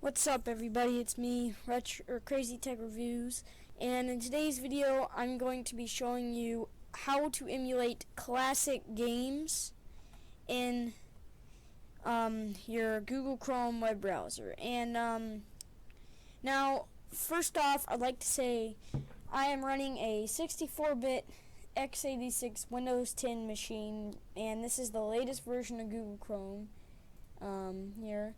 What's up, everybody? It's me, Crazy Tech Reviews, and in today's video I'm going to be showing you how to emulate classic games in your Google Chrome web browser. And now, first off, I'd like to say I am running a 64-bit x86 Windows 10 machine, and this is the latest version of Google Chrome here.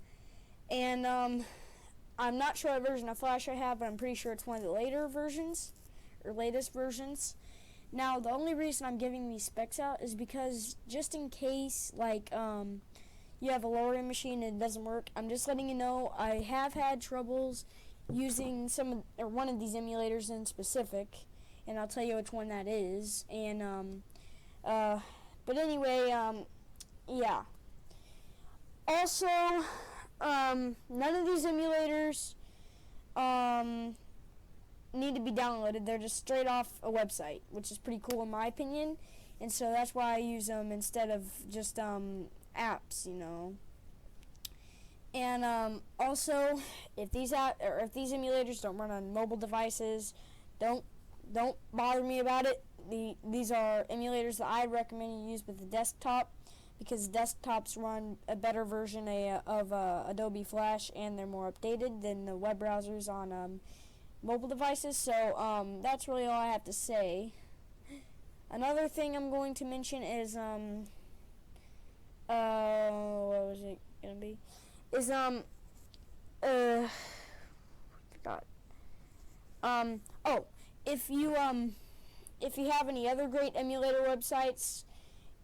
And I'm not sure what version of Flash I have, but I'm pretty sure it's one of the later versions, or latest versions. Now, the only reason I'm giving these specs out is because just in case, like, you have a lower-end machine and it doesn't work, I'm just letting you know I have had troubles using one of these emulators in specific, and I'll tell you which one that is. And but anyway, yeah. Also, none of these emulators need to be downloaded. They're just straight off a website, which is pretty cool in my opinion, and so that's why I use them instead of just apps, you know. And also, if these emulators don't run on mobile devices, don't bother me about it. These are emulators that I recommend you use with the desktop, because desktops run a better version of Adobe Flash, and they're more updated than the web browsers on mobile devices. So that's really all I have to say. Another thing I'm going to mention is what was it gonna be? Is forgot. Oh, if you have any other great emulator websites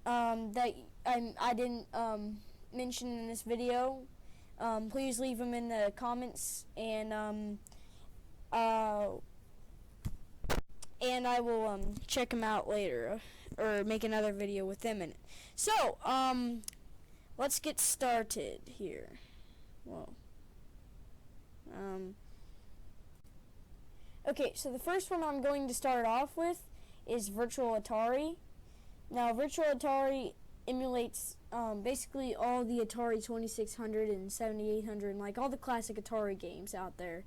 that I didn't mention in this video, please leave them in the comments, and I will check them out later, or make another video with them in it. So let's get started here. Whoa. Okay, so the first one I'm going to start off with is Virtual Atari. Now, Virtual Atari emulates basically all the Atari 2600 and 7800, and like all the classic Atari games out there.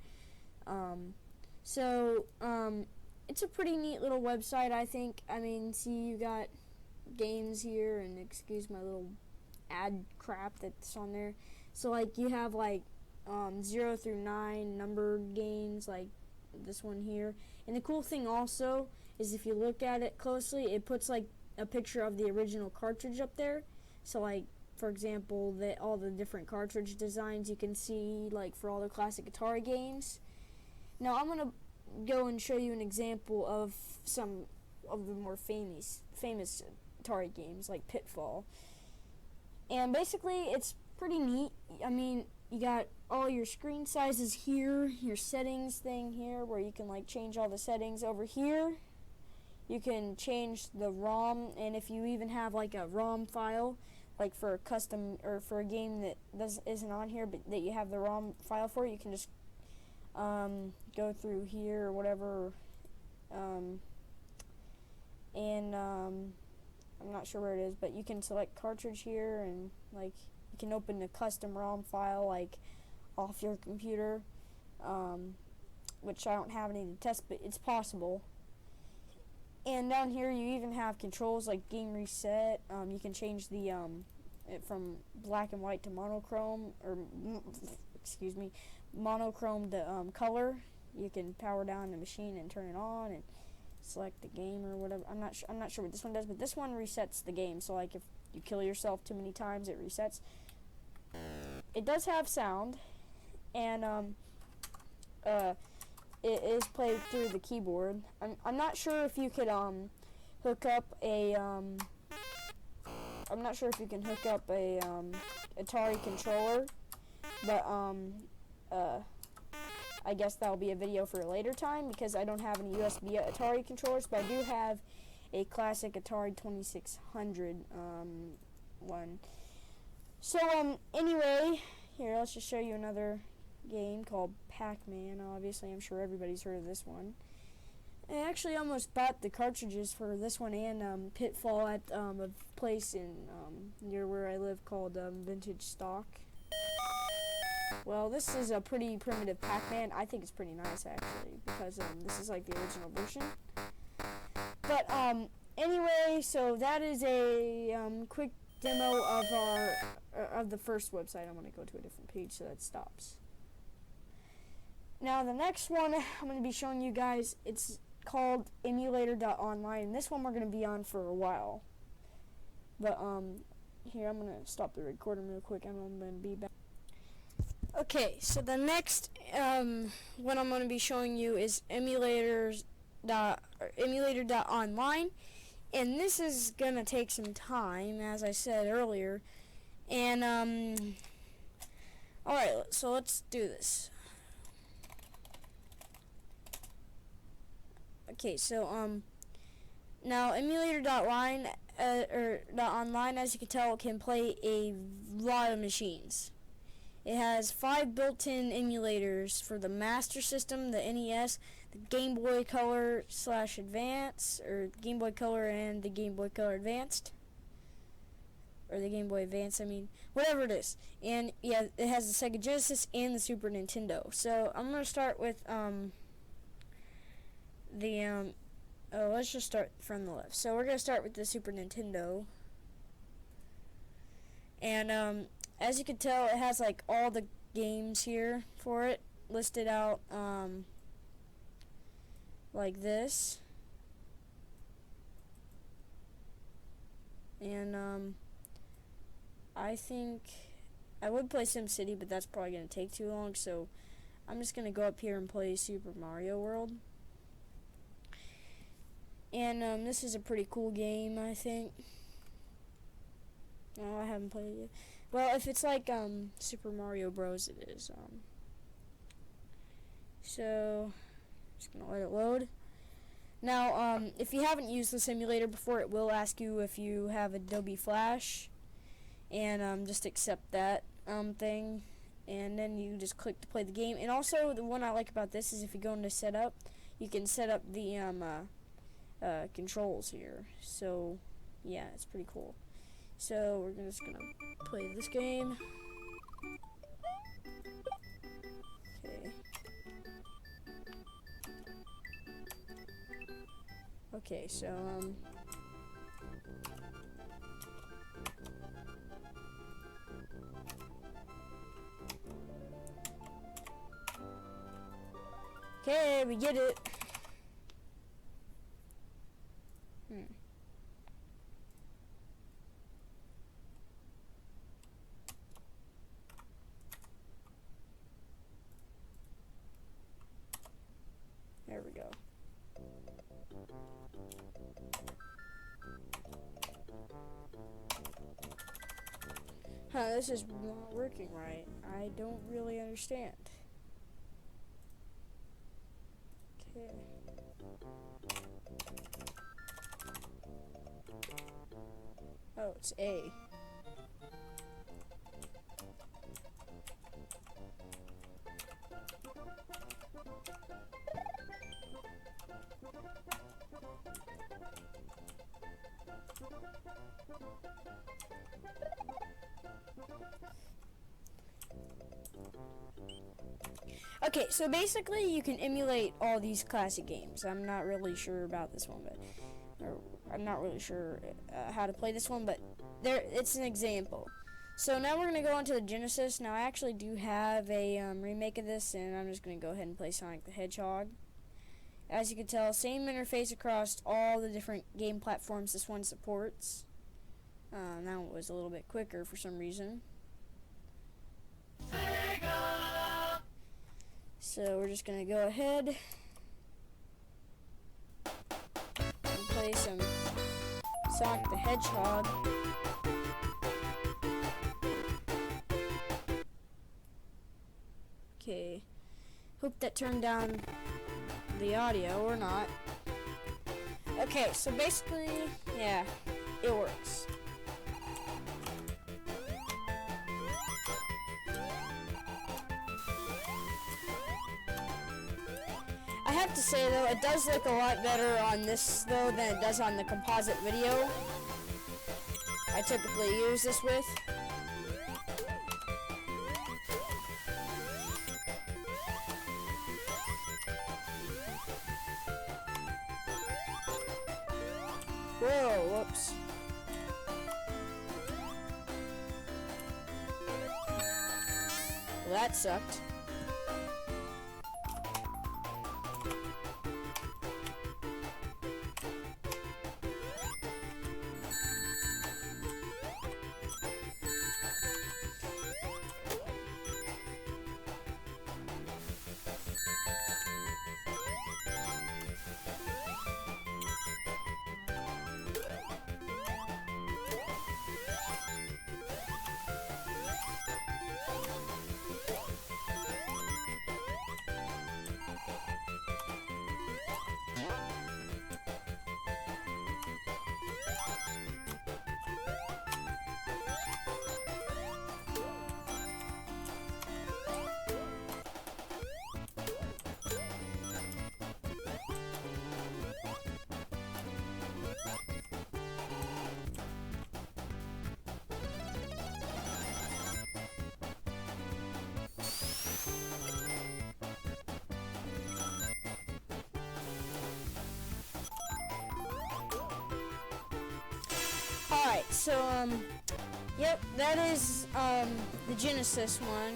It's a pretty neat little website, I think. I mean, see, you got games here, and excuse my little ad crap that's on there. So, like, you have like 0 through 9 numbered games, like this one here. And the cool thing also is, if you look at it closely, it puts like a picture of the original cartridge up there. So, like, for example, all the different cartridge designs you can see, like, for all the classic Atari games. Now, I'm gonna go and show you an example of some of the more famous Atari games, like Pitfall. And basically, it's pretty neat. I mean, you got all your screen sizes here, your settings thing here, where you can like change all the settings. Over here, you can change the ROM, and if you even have like a ROM file, like for a custom or for a game that isn't on here, but that you have the ROM file for, you can just go through here or whatever. I'm not sure where it is, but you can select cartridge here, and like you can open a custom ROM file like off your computer, which I don't have any to test, but it's possible. And down here you even have controls like game reset. You can change the it from black and white to monochrome, or excuse me, monochrome to color. You can power down the machine and turn it on and select the game or whatever. I'm not sure what this one does, but this one resets the game. So like if you kill yourself too many times, it resets. It does have sound, and it is played through the keyboard. I'm not sure if you could hook up a I'm not sure if you can hook up a Atari controller, but I guess that'll be a video for a later time, because I don't have any USB Atari controllers, but I do have a classic Atari 2600 one. So anyway, here, let's just show you another game called Pac-Man. Obviously, I'm sure everybody's heard of this one. I actually almost bought the cartridges for this one and Pitfall at a place in near where I live called Vintage Stock. Well, this is a pretty primitive Pac-Man. I think it's pretty nice, actually, because this is like the original version. But anyway, so that is a quick demo of the first website. I'm going to go to a different page so that stops. Now the next one I'm going to be showing you guys, it's called emulator.online, and this one we're going to be on for a while. But here, I'm going to stop the recording real quick and I'm going to be back. Okay, so the next one I'm going to be showing you is emulator.online, and this is going to take some time, as I said earlier. And alright, so let's do this. Okay, so now emulator.online .online, as you can tell, can play a lot of machines. It has 5 built-in emulators for the Master System, the NES, the Game Boy Color / Advance, or Game Boy Color and the Game Boy Color Advanced, or the Game Boy Advance, I mean, whatever it is. And yeah, it has the Sega Genesis and the Super Nintendo. So I'm gonna start with let's just start from the left. So we're gonna start with the Super Nintendo, and as you can tell, it has like all the games here for it listed out like this. And I think I would play SimCity, but that's probably going to take too long, so I'm just going to go up here and play Super Mario World. And this is a pretty cool game, I think. No, I haven't played it yet. Well, if it's like Super Mario Bros, it is. So, just gonna let it load. Now, if you haven't used the simulator before, it will ask you if you have Adobe Flash, and just accept that thing, and then you just click to play the game. And also, the one I like about this is if you go into setup, you can set up the controls here. So, yeah, it's pretty cool. So we're just gonna play this game. Okay. Okay, so okay, we get it. There we go. This is not working right. I don't really understand. Okay. Oh, it's A. Okay, so basically you can emulate all these classic games. I'm not really sure about this one, I'm not really sure how to play this one, but it's an example. So now we're going to go on to the Genesis. Now I actually do have a remake of this, and I'm just going to go ahead and play Sonic the Hedgehog. As you can tell, same interface across all the different game platforms this one supports. Now it was a little bit quicker for some reason. So we're just going to go ahead and play some Sonic the Hedgehog. Okay, hope that turned down the audio or not. Okay, so basically, yeah, it works. I have to say though, it does look a lot better on this though than it does on the composite video I typically use this with. Whoa, whoops. Well, that sucked. Alright, so, yep, that is, the Genesis one.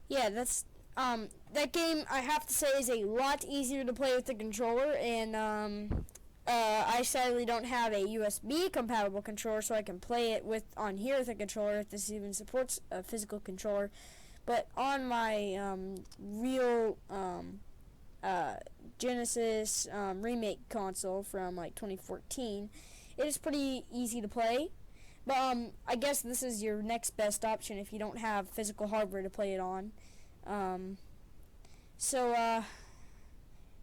Yeah, that's, that game, I have to say, is a lot easier to play with the controller, and, I sadly don't have a USB compatible controller, so I can play it on here with a controller, if this even supports a physical controller. But on my, real, Genesis remake console from like 2014, it is pretty easy to play. But I guess this is your next best option if you don't have physical hardware to play it on.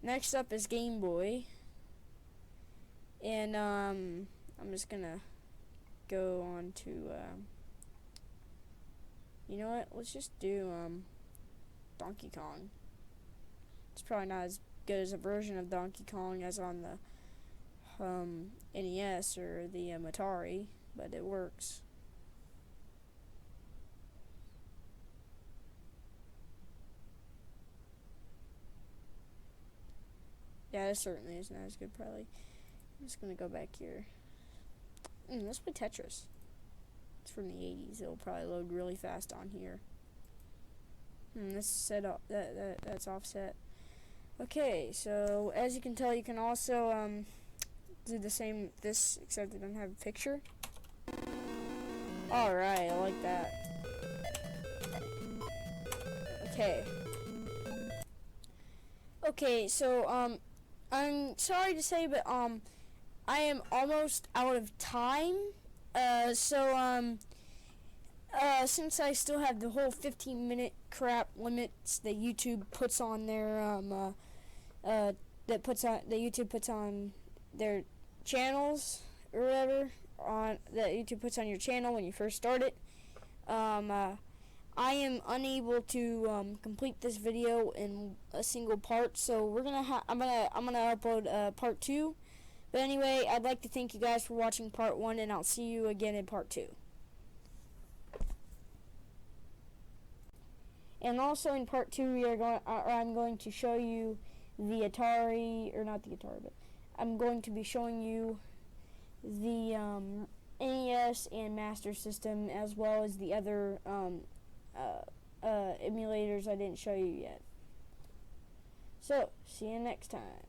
Next up is Game Boy, and I'm just gonna go on to you know what? Let's just do Donkey Kong. It's probably not as good as a version of Donkey Kong as on the NES or the Atari, but it works. Yeah, it certainly is not as good, probably. I'm just gonna go back here. Let's play Tetris. It's from the 80s. It'll probably load really fast on here. This set up that's offset. Okay, so as you can tell, you can also do the same with this, except it doesn't have a picture. Alright, I like that. Okay, so I'm sorry to say, but I am almost out of time. Since I still have the whole 15-minute crap limits that YouTube puts on their YouTube puts on their channels or whatever, that YouTube puts on your channel when you first start it, I am unable to complete this video in a single part, so I'm gonna upload part 2. But anyway, I'd like to thank you guys for watching part 1, and I'll see you again in part 2. And also in part 2, I'm going to show you the Atari, or not the Atari, but I'm going to be showing you the NES and Master System, as well as the other emulators I didn't show you yet. So, see you next time.